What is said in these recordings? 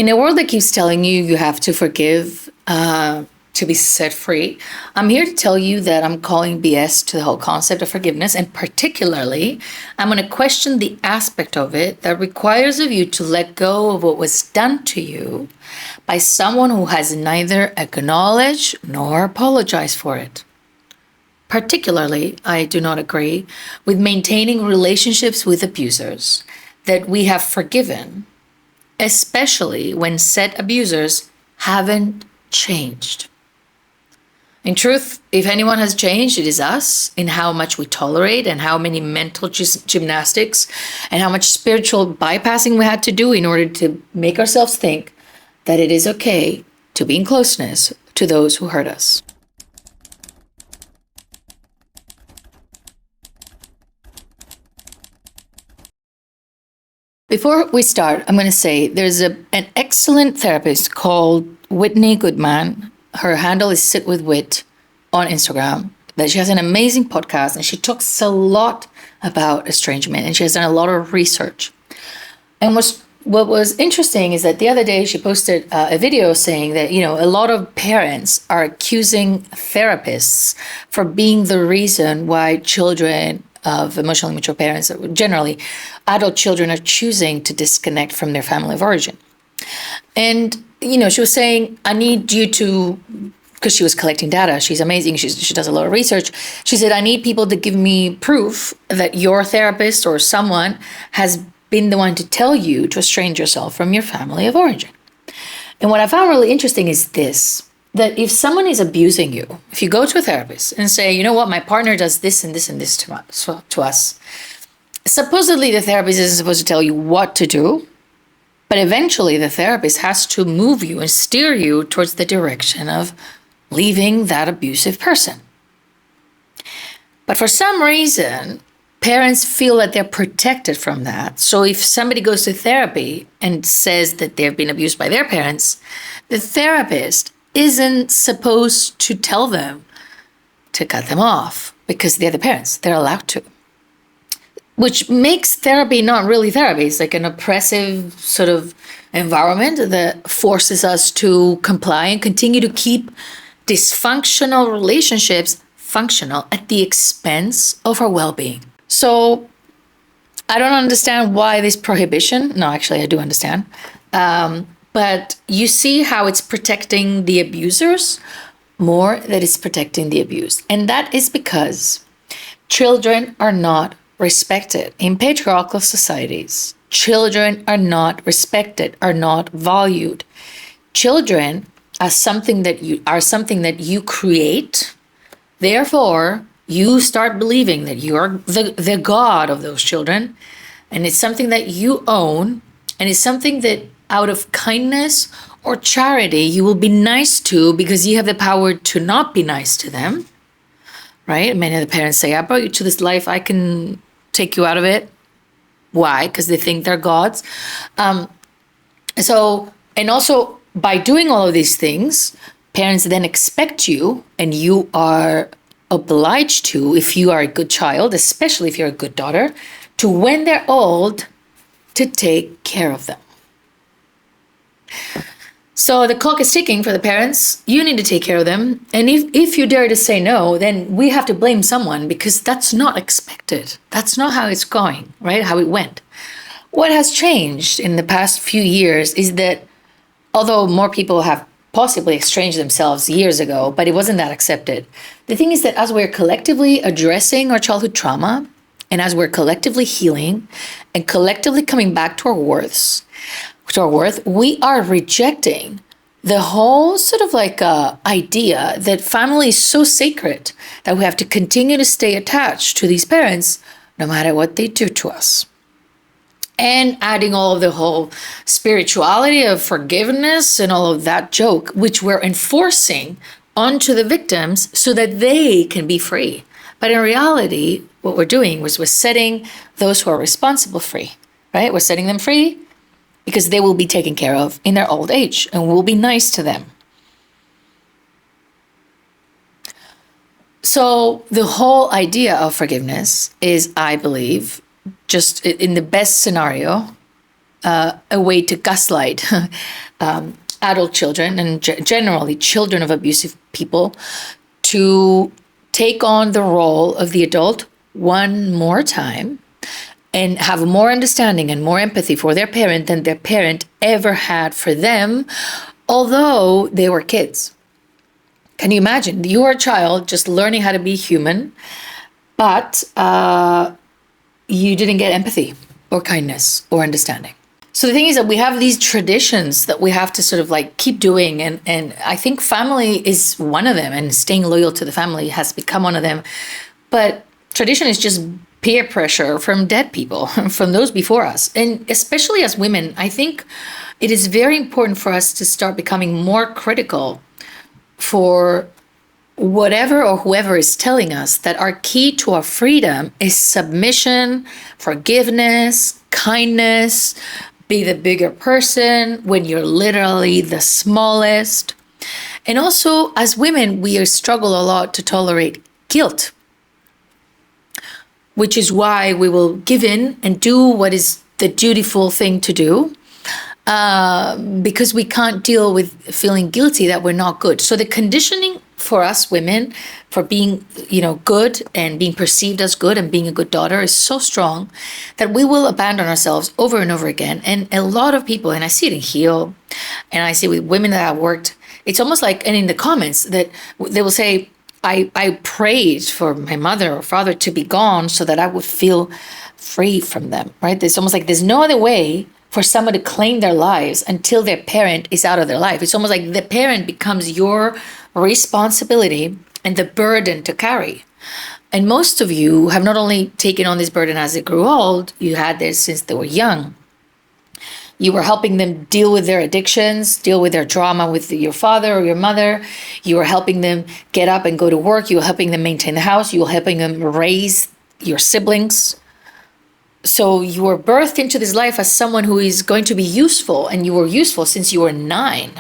In a world that keeps telling you you have to forgive to be set free, I'm here to tell you that I'm calling BS to the whole concept of forgiveness. And particularly, I'm going to question the aspect of it that requires of you to let go of what was done to you by someone who has neither acknowledged nor apologized for it. Particularly, I do not agree with maintaining relationships with abusers that we have forgiven, especially when said abusers haven't changed. In truth, if anyone has changed, it is us in how much we tolerate and how many mental gymnastics and how much spiritual bypassing we had to do in order to make ourselves think that it is okay to be in closeness to those who hurt us. Before we start, I'm going to say there's an excellent therapist called Whitney Goodman. Her handle is Sit With Wit on Instagram. That she has an amazing podcast and she talks a lot about estrangement and she has done a lot of research. And what was interesting is that the other day she posted a video saying that, a lot of parents are accusing therapists for being the reason why children of emotionally mature parents, generally adult children, are choosing to disconnect from their family of origin. And, she was saying, I need you to, because she was collecting data, she's amazing, she does a lot of research. She said, I need people to give me proof that your therapist or someone has been the one to tell you to estrange yourself from your family of origin. And what I found really interesting is this, that if someone is abusing you, if you go to a therapist and say, you know what, my partner does this and this and this to us, supposedly the therapist isn't supposed to tell you what to do, but eventually the therapist has to move you and steer you towards the direction of leaving that abusive person. But for some reason, parents feel that they're protected from that. So if somebody goes to therapy and says that they've been abused by their parents, the therapist isn't supposed to tell them to cut them off because they're the parents. They're allowed to. Which makes therapy not really therapy. It's like an oppressive sort of environment that forces us to comply and continue to keep dysfunctional relationships functional at the expense of our well-being. So I don't understand why this prohibition. No, actually, I do understand. But you see how it's protecting the abusers more than it's protecting the abused. And that is because children are not respected. In patriarchal societies, children are not respected, are not valued. Children are something that you create. Therefore, you start believing that you are the god of those children. And it's something that you own. And it's something that out of kindness or charity, you will be nice to because you have the power to not be nice to them, right? Many of the parents say, I brought you to this life, I can take you out of it. Why? Because they think they're gods. And also by doing all of these things, parents then expect you, and you are obliged to, if you are a good child, especially if you're a good daughter, to when they're old, to take care of them. So the clock is ticking for the parents. You need to take care of them. And if you dare to say no, then we have to blame someone because that's not expected. That's not how it's going, right? How it went. What has changed in the past few years is that although more people have possibly estranged themselves years ago, but it wasn't that accepted. The thing is that as we're collectively addressing our childhood trauma, and as we're collectively healing and collectively coming back to our worth, we are rejecting the whole sort of like idea that family is so sacred that we have to continue to stay attached to these parents no matter what they do to us. And adding all of the whole spirituality of forgiveness and all of that joke, which we're enforcing onto the victims so that they can be free. But in reality, what we're doing was we're setting those who are responsible free, right? We're setting them free because they will be taken care of in their old age and we'll be nice to them. So the whole idea of forgiveness is, I believe, just in the best scenario, a way to gaslight adult children and generally children of abusive people to take on the role of the adult one more time and have more understanding and more empathy for their parent than their parent ever had for them, although they were kids. Can you imagine? You are a child just learning how to be human, but you didn't get empathy or kindness or understanding. So the thing is that we have these traditions that we have to sort of like keep doing. And I think family is one of them, and staying loyal to the family has become one of them. But tradition is just peer pressure from dead people, from those before us. And especially as women, I think it is very important for us to start becoming more critical for whatever or whoever is telling us that our key to our freedom is submission, forgiveness, kindness, be the bigger person when you're literally the smallest. And also, as women, we struggle a lot to tolerate guilt, which is why we will give in and do what is the dutiful thing to do, because we can't deal with feeling guilty that we're not good. So the conditioning for us women for being, good and being perceived as good and being a good daughter is so strong that we will abandon ourselves over and over again. And a lot of people, and I see it in Heal, and I see with women that I've worked, it's almost like, and in the comments that they will say, I prayed for my mother or father to be gone so that I would feel free from them, right? It's almost like there's no other way for someone to claim their lives until their parent is out of their life. It's almost like the parent becomes your responsibility and the burden to carry. And most of you have not only taken on this burden as they grew old, you had this since they were young. You were helping them deal with their addictions, deal with their trauma with your father or your mother. You were helping them get up and go to work. You were helping them maintain the house. You were helping them raise your siblings. So you were birthed into this life as someone who is going to be useful, and you were useful since you were 9.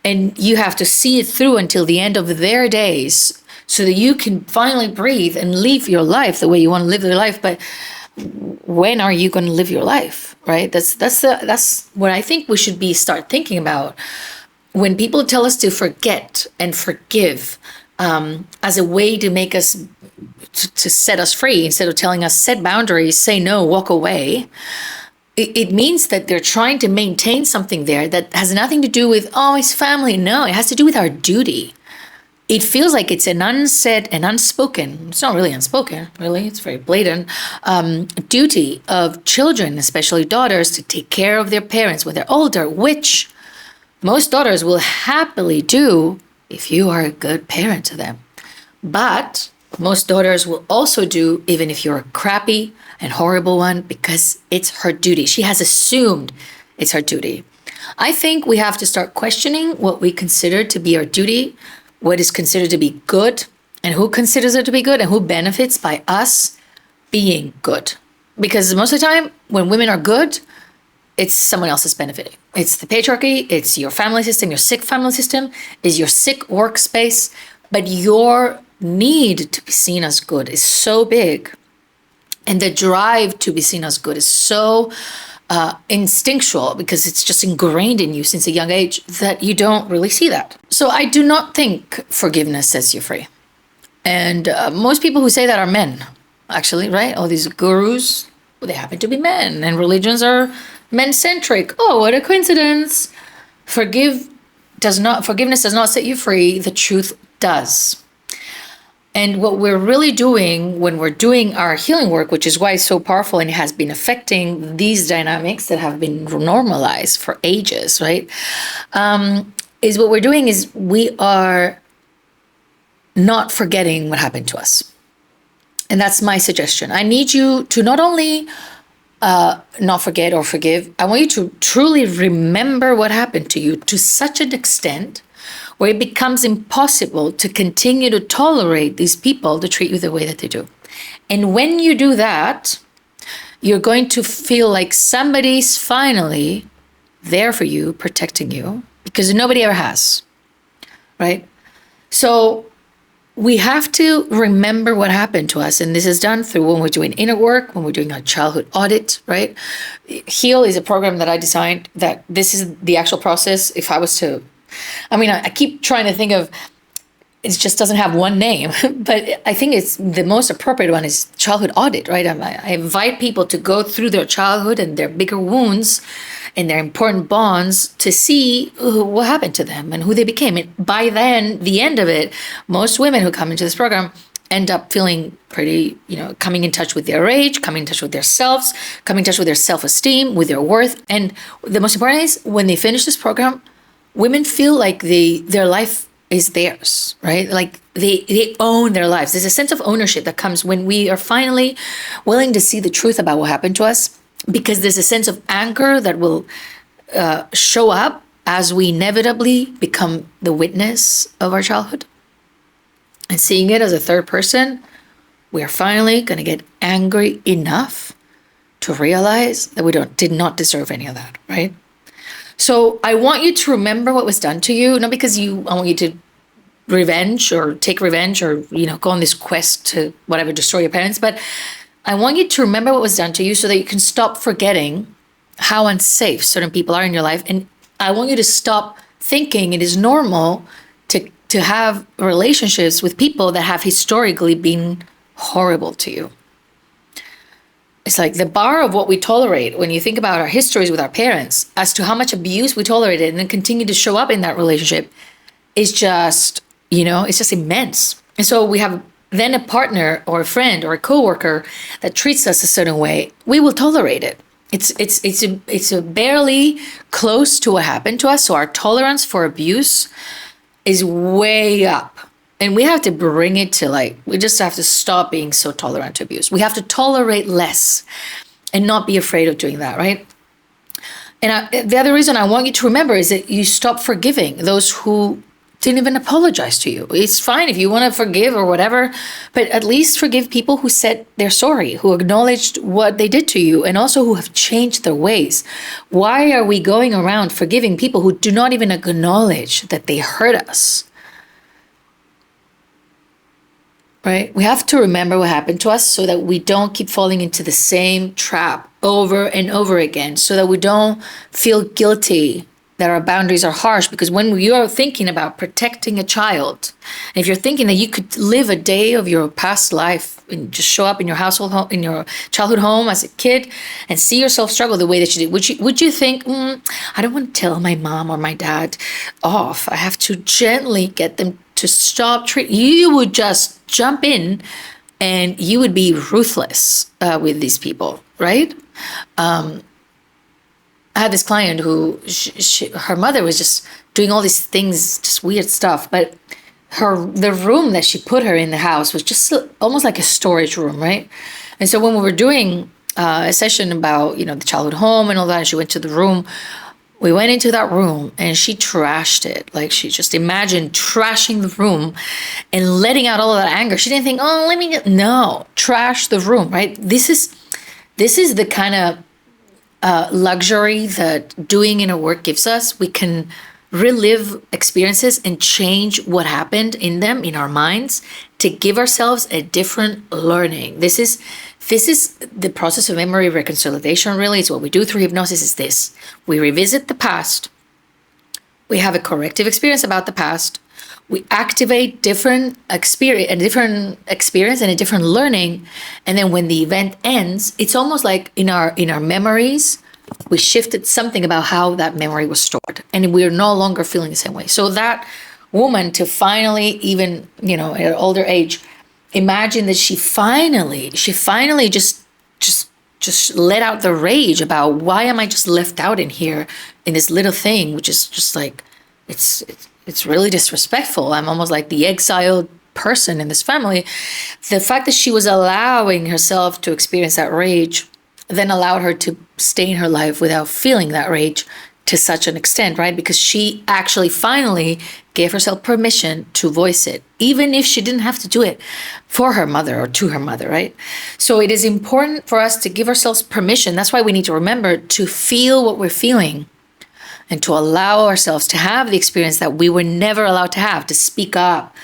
And you have to see it through until the end of their days so that you can finally breathe and live your life the way you want to live your life. But when are you going to live your life, right? That's what I think we should start thinking about. When people tell us to forget and forgive as a way to make us, to set us free, instead of telling us set boundaries, say no, walk away, it means that they're trying to maintain something there that has nothing to do with, it's family. No, it has to do with our duty. It feels like it's an unsaid and unspoken, it's not really unspoken, really, it's very blatant, duty of children, especially daughters, to take care of their parents when they're older, which most daughters will happily do if you are a good parent to them. But most daughters will also do even if you're a crappy and horrible one, because it's her duty. She has assumed it's her duty. I think we have to start questioning what we consider to be our duty, what is considered to be good, and who considers it to be good, and who benefits by us being good. Because most of the time, when women are good, it's someone else's benefiting. It's the patriarchy, it's your family system, your sick family system, is your sick workspace, but your need to be seen as good is so big, and the drive to be seen as good is so instinctual, because it's just ingrained in you since a young age, that you don't really see that. So I do not think forgiveness sets you free. And most people who say that are men, actually, right? All these gurus, well, they happen to be men, and religions are men-centric. Oh, what a coincidence. Forgiveness does not set you free. The truth does. And what we're really doing when we're doing our healing work, which is why it's so powerful and it has been affecting these dynamics that have been normalized for ages, right? Is what we're doing is we are not forgetting what happened to us. And that's my suggestion. I need you to not only not forget or forgive, I want you to truly remember what happened to you to such an extent where it becomes impossible to continue to tolerate these people to treat you the way that they do. And when you do that, you're going to feel like somebody's finally there for you, protecting you, because nobody ever has, right? So we have to remember what happened to us. And this is done through when we're doing inner work, when we're doing a childhood audit, right? Heal is a program that I designed that this is the actual process. If I was to, I keep trying to think of, it just doesn't have one name, but I think it's the most appropriate one is childhood audit, right? I invite people to go through their childhood and their bigger wounds and their important bonds to see what happened to them and who they became. And by then, the end of it, most women who come into this program end up feeling pretty, coming in touch with their age, coming in touch with their selves, coming in touch with their self-esteem, with their worth. And the most important is when they finish this program, women feel like their life is theirs, right? Like they own their lives. There's a sense of ownership that comes when we are finally willing to see the truth about what happened to us, because there's a sense of anger that will show up as we inevitably become the witness of our childhood. And seeing it as a third person, we are finally going to get angry enough to realize that we did not deserve any of that, right? So I want you to remember what was done to you, not because I want you to take revenge or, go on this quest to whatever, destroy your parents, but I want you to remember what was done to you so that you can stop forgetting how unsafe certain people are in your life. And I want you to stop thinking it is normal to have relationships with people that have historically been horrible to you. It's like the bar of what we tolerate when you think about our histories with our parents as to how much abuse we tolerated and then continue to show up in that relationship is just, it's just immense. And so we have then a partner or a friend or a coworker that treats us a certain way, we will tolerate it. It's a barely close to what happened to us. So our tolerance for abuse is way up. And we have to bring it to we just have to stop being so tolerant to abuse. We have to tolerate less and not be afraid of doing that, right? And the other reason I want you to remember is that you stop forgiving those who didn't even apologize to you. It's fine if you want to forgive or whatever, but at least forgive people who said they're sorry, who acknowledged what they did to you, and also who have changed their ways. Why are we going around forgiving people who do not even acknowledge that they hurt us? Right? We have to remember what happened to us so that we don't keep falling into the same trap over and over again, so that we don't feel guilty that our boundaries are harsh. Because when you are thinking about protecting a child, and if you're thinking that you could live a day of your past life and just show up in your household home, in your childhood home as a kid and see yourself struggle the way that you did, would you think, I don't want to tell my mom or my dad off. I have to gently get them to stop treating. You would just jump in and you would be ruthless with these people, right? I had this client who her mother was just doing all these things, just weird stuff, but the room that she put her in the house was just almost like a storage room, right? And so when we were doing a session about, the childhood home and all that, and she went to the room, we went into that room and she trashed it. Like she just imagined trashing the room and letting out all of that anger. She didn't think, no, trash the room, right? This is the kind of luxury that doing inner work gives us. We can relive experiences and change what happened in them, in our minds, to give ourselves a different learning. This is the process of memory reconciliation, really. It's what we do through hypnosis is this. We revisit the past. We have a corrective experience about the past. We activate different experience and a different learning. And then when the event ends, it's almost like in our memories, we shifted something about how that memory was stored. And we're no longer feeling the same way. So that woman, to finally, even, at an older age, imagine that she finally just let out the rage about, why am I just left out in here in this little thing, which is just like, it's really disrespectful. I'm almost like the exiled person in this family. The fact that she was allowing herself to experience that rage then allowed her to stay in her life without feeling that rage to such an extent, right? Because she actually finally gave herself permission to voice it, even if she didn't have to do it for her mother or to her mother, right? So it is important for us to give ourselves permission. That's why we need to remember to feel what we're feeling and to allow ourselves to have the experience that we were never allowed to have, to speak up,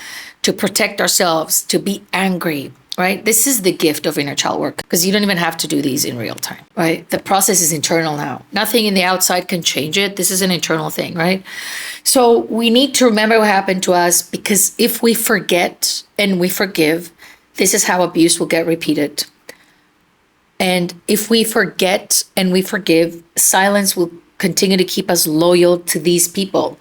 to protect ourselves, to be angry, right? This is the gift of inner child work, because you don't even have to do these in real time, right? The process is internal now. Nothing in the outside can change it. This is an internal thing, right? So we need to remember what happened to us, because if we forget and we forgive, this is how abuse will get repeated. And if we forget and we forgive, silence will continue to keep us loyal to these people.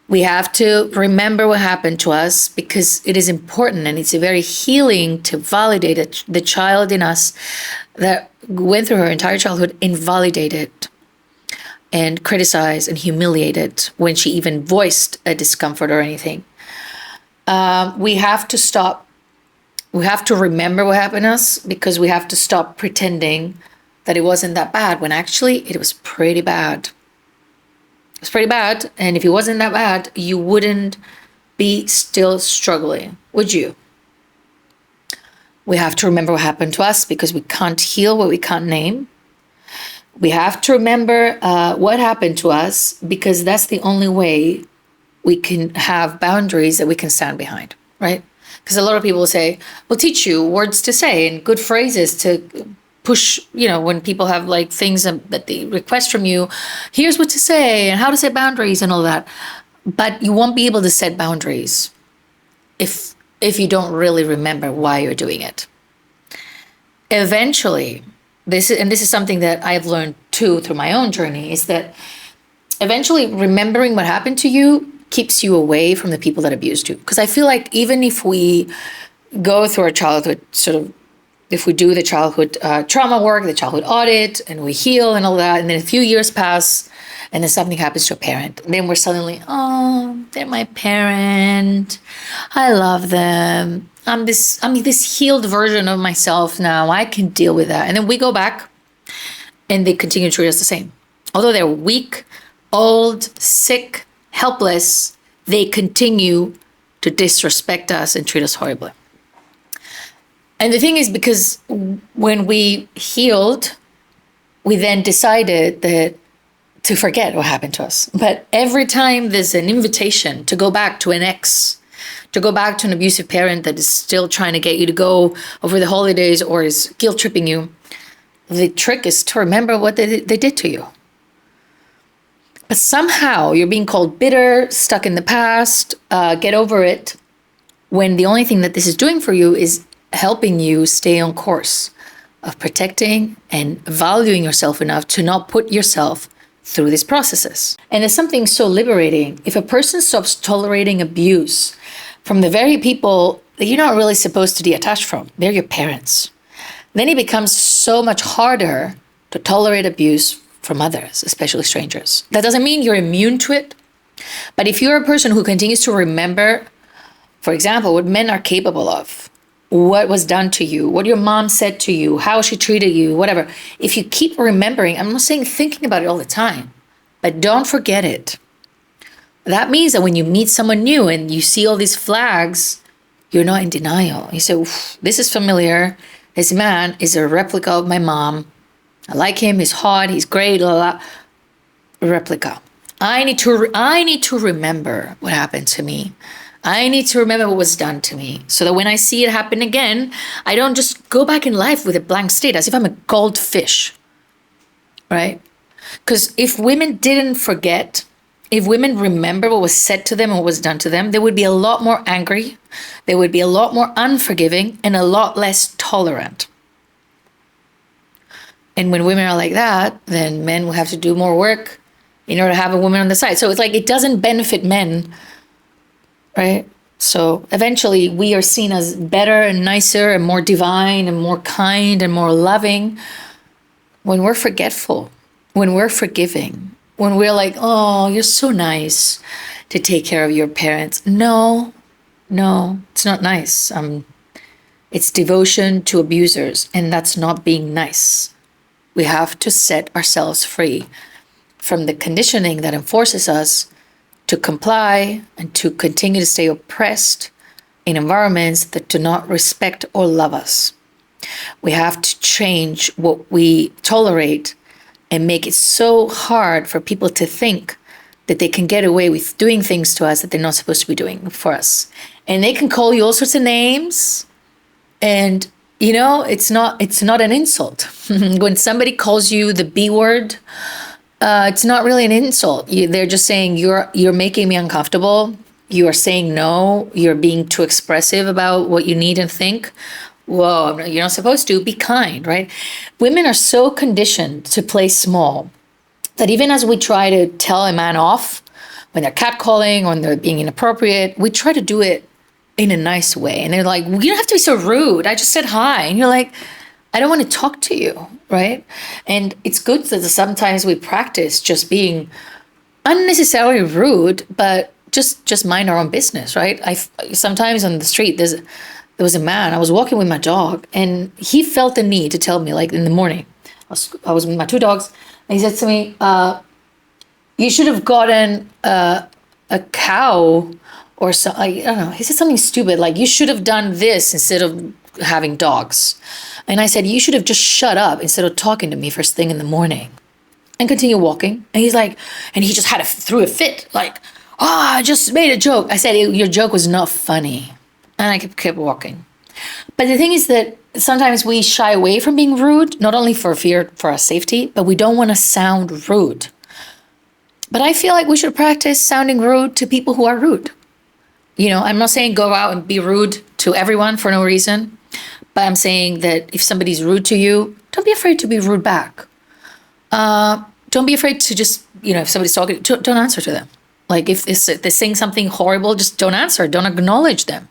We have to remember what happened to us, because it is important, and it's very healing to validate it. The child in us that went through her entire childhood invalidated and criticized and humiliated when she even voiced a discomfort or anything. We have to stop. We have to remember what happened to us, because we have to stop pretending that it wasn't that bad, when actually it was pretty bad. It's pretty bad. And if it wasn't that bad, you wouldn't be still struggling, would you? We have to remember what happened to us, because we can't heal what we can't name. We have to remember what happened to us, because that's the only way we can have boundaries that we can stand behind, right? Because a lot of people say, we'll teach you words to say and good phrases to push, when people have like things that they request from you, here's what to say and how to set boundaries and all that. But you won't be able to set boundaries if you don't really remember why you're doing it. Eventually, this is something that I've learned too through my own journey, is that eventually remembering what happened to you keeps you away from the people that abused you. Because I feel like even if we go through our childhood if we do the childhood trauma work, the childhood audit, and we heal and all that, and then a few years pass, and then something happens to a parent, then we're suddenly, oh, they're my parent, I love them, I'm this healed version of myself now, I can deal with that. And then we go back, and they continue to treat us the same. Although they're weak, old, sick, helpless, they continue to disrespect us and treat us horribly. And the thing is, because when we healed, we then decided to forget what happened to us. But every time there's an invitation to go back to an ex, to go back to an abusive parent that is still trying to get you to go over the holidays or is guilt tripping you, the trick is to remember what they did to you. But somehow you're being called bitter, stuck in the past, get over it, when the only thing that this is doing for you is helping you stay on course of protecting and valuing yourself enough to not put yourself through these processes. And there's something so liberating. If a person stops tolerating abuse from the very people that you're not really supposed to detach from, they're your parents, then it becomes so much harder to tolerate abuse from others, especially strangers. That doesn't mean you're immune to it, but if you're a person who continues to remember, for example, what men are capable of, what was done to you, what your mom said to you, how she treated you, whatever. If you keep remembering, I'm not saying thinking about it all the time, but don't forget it. That means that when you meet someone new and you see all these flags, you're not in denial. You say, this is familiar. This man is a replica of my mom. I like him. He's hot. He's great. Blah, blah. Replica. I need to remember what happened to me. I need to remember what was done to me, so that when I see it happen again, I don't just go back in life with a blank slate as if I'm a goldfish, right? Because if women didn't forget, if women remember what was said to them and what was done to them, they would be a lot more angry, they would be a lot more unforgiving, and a lot less tolerant. And when women are like that, then men will have to do more work in order to have a woman on the side. So it's like it doesn't benefit men, right? So eventually we are seen as better and nicer and more divine and more kind and more loving when we're forgetful, when we're forgiving, when we're like, oh, you're so nice to take care of your parents. No, it's not nice. It's devotion to abusers, and that's not being nice. We have to set ourselves free from the conditioning that enforces us to comply and to continue to stay oppressed in environments that do not respect or love us. We have to change what we tolerate and make it so hard for people to think that they can get away with doing things to us that they're not supposed to be doing for us. And they can call you all sorts of names. And, it's not an insult. When somebody calls you the B word, it's not really an insult. They're just saying you're making me uncomfortable. You are saying no. You're being too expressive about what you need and think. Whoa, you're not supposed to. Be kind, right? Women are so conditioned to play small that even as we try to tell a man off when they're catcalling, when they're being inappropriate, we try to do it in a nice way. And they're like, well, you don't have to be so rude. I just said hi. And you're like, I don't want to talk to you, right? And it's good that sometimes we practice just being unnecessarily rude, but just mind our own business, right? Sometimes on the street, there was a man, I was walking with my dog, and he felt the need to tell me, like in the morning, I was with my two dogs, and he said to me, you should have gotten a cow or so. I don't know. He said something stupid, like you should have done this instead of having dogs. And I said, you should have just shut up instead of talking to me first thing in the morning, and continue walking. And he's like, and he just threw a fit, like, I just made a joke. I said, your joke was not funny. And I kept walking. But the thing is that sometimes we shy away from being rude, not only for fear for our safety, but we don't want to sound rude. But I feel like we should practice sounding rude to people who are rude. I'm not saying go out and be rude to everyone for no reason, but I'm saying that if somebody's rude to you, don't be afraid to be rude back. Don't be afraid to just, if somebody's talking, don't answer to them. Like if they're saying something horrible, just don't answer, don't acknowledge them.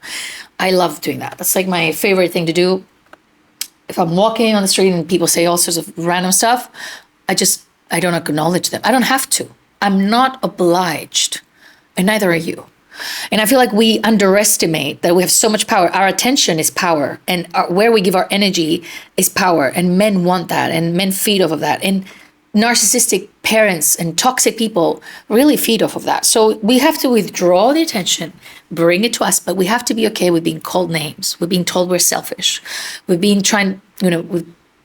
I love doing that. That's like my favorite thing to do. If I'm walking on the street and people say all sorts of random stuff, I don't acknowledge them. I don't have to. I'm not obliged, and neither are you. And I feel like we underestimate that we have so much power. Our attention is power, and where we give our energy is power. And men want that, and men feed off of that. And narcissistic parents and toxic people really feed off of that. So we have to withdraw the attention, bring it to us, but we have to be okay with being called names, with being told we're selfish, with being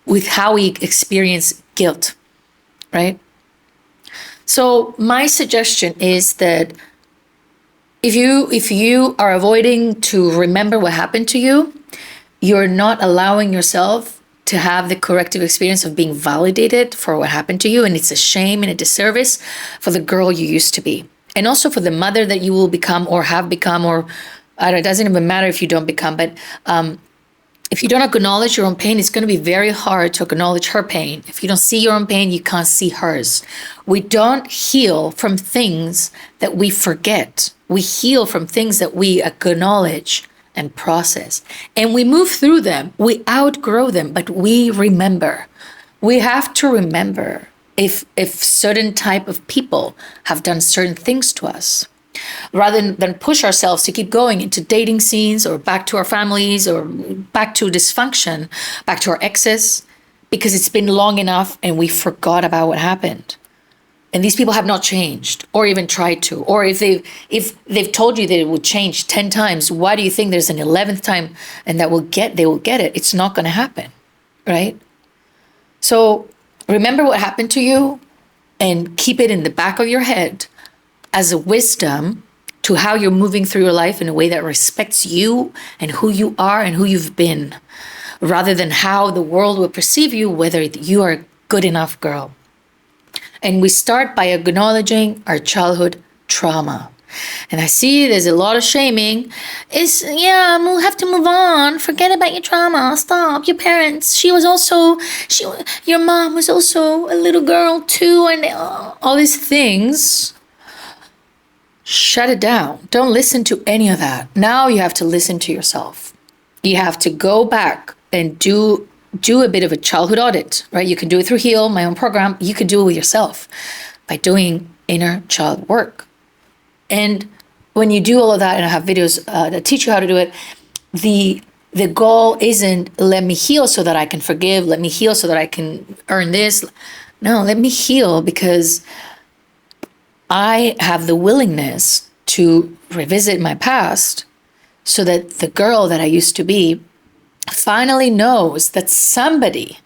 with how we experience guilt, right? So my suggestion is that if you are avoiding to remember what happened to you, you're not allowing yourself to have the corrective experience of being validated for what happened to you. And it's a shame and a disservice for the girl you used to be. And also for the mother that you will become or have become, or it doesn't even matter if you don't become, but if you don't acknowledge your own pain, it's going to be very hard to acknowledge her pain. If you don't see your own pain, you can't see hers. We don't heal from things that we forget. We heal from things that we acknowledge and process. And we move through them. We outgrow them, but we remember. We have to remember if certain type of people have done certain things to us, rather than push ourselves to keep going into dating scenes or back to our families or back to dysfunction, back to our exes, because it's been long enough and we forgot about what happened. And these people have not changed or even tried to. Or if they've told you that it will change 10 times, why do you think there's an 11th time and they will get it? It's not going to happen, right? So remember what happened to you and keep it in the back of your head as a wisdom to how you're moving through your life in a way that respects you and who you are and who you've been, rather than how the world will perceive you, whether you are a good enough girl. And we start by acknowledging our childhood trauma. And I see there's a lot of shaming. We'll have to move on. Forget about your trauma. Stop. Your parents. Your mom was also a little girl too. And all these things. Shut it down. Don't listen to any of that. Now you have to listen to yourself. You have to go back and do a bit of a childhood audit, right? You can do it through Heal, my own program. You can do it with yourself by doing inner child work. And when you do all of that, and I have videos that teach you how to do it, the goal isn't let me heal so that I can forgive, let me heal so that I can earn this. No, let me heal because I have the willingness to revisit my past so that the girl that I used to be finally knows that somebody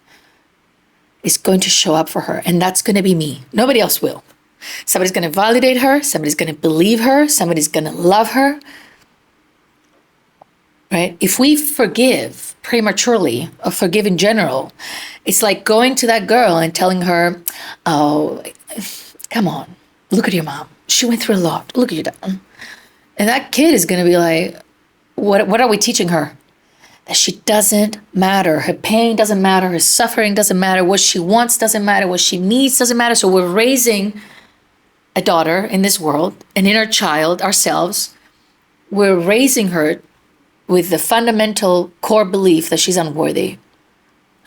is going to show up for her, and that's going to be me. Nobody else will. Somebody's going to validate her. Somebody's going to believe her. Somebody's going to love her. Right? If we forgive prematurely or forgive in general, it's like going to that girl and telling her, oh, come on, look at your mom. She went through a lot. Look at your dad. And that kid is going to be like, what are we teaching her? That she doesn't matter. Her pain doesn't matter. Her suffering doesn't matter. What she wants doesn't matter. What she needs doesn't matter. So we're raising a daughter in this world, an inner child ourselves. We're raising her with the fundamental core belief that she's unworthy.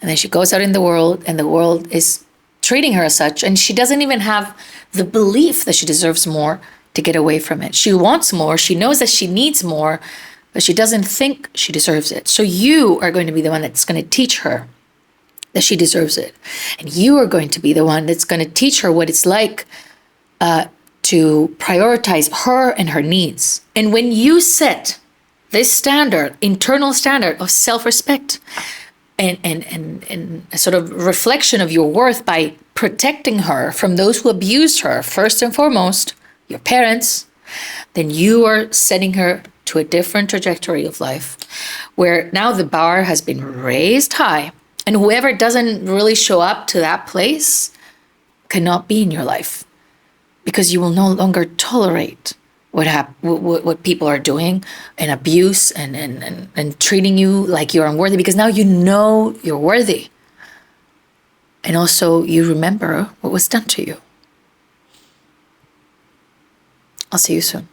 And then she goes out in the world and the world is treating her as such. And she doesn't even have the belief that she deserves more to get away from it. She wants more. She knows that she needs more, but she doesn't think she deserves it. So you are going to be the one that's going to teach her that she deserves it. And you are going to be the one that's going to teach her what it's like to prioritize her and her needs. And when you set this standard, internal standard of self-respect and a sort of reflection of your worth by protecting her from those who abused her, first and foremost, your parents, then you are setting her to a different trajectory of life where now the bar has been raised high and whoever doesn't really show up to that place cannot be in your life because you will no longer tolerate what people are doing and abuse and treating you like you're unworthy because now you know you're worthy. And also you remember what was done to you. I'll see you soon.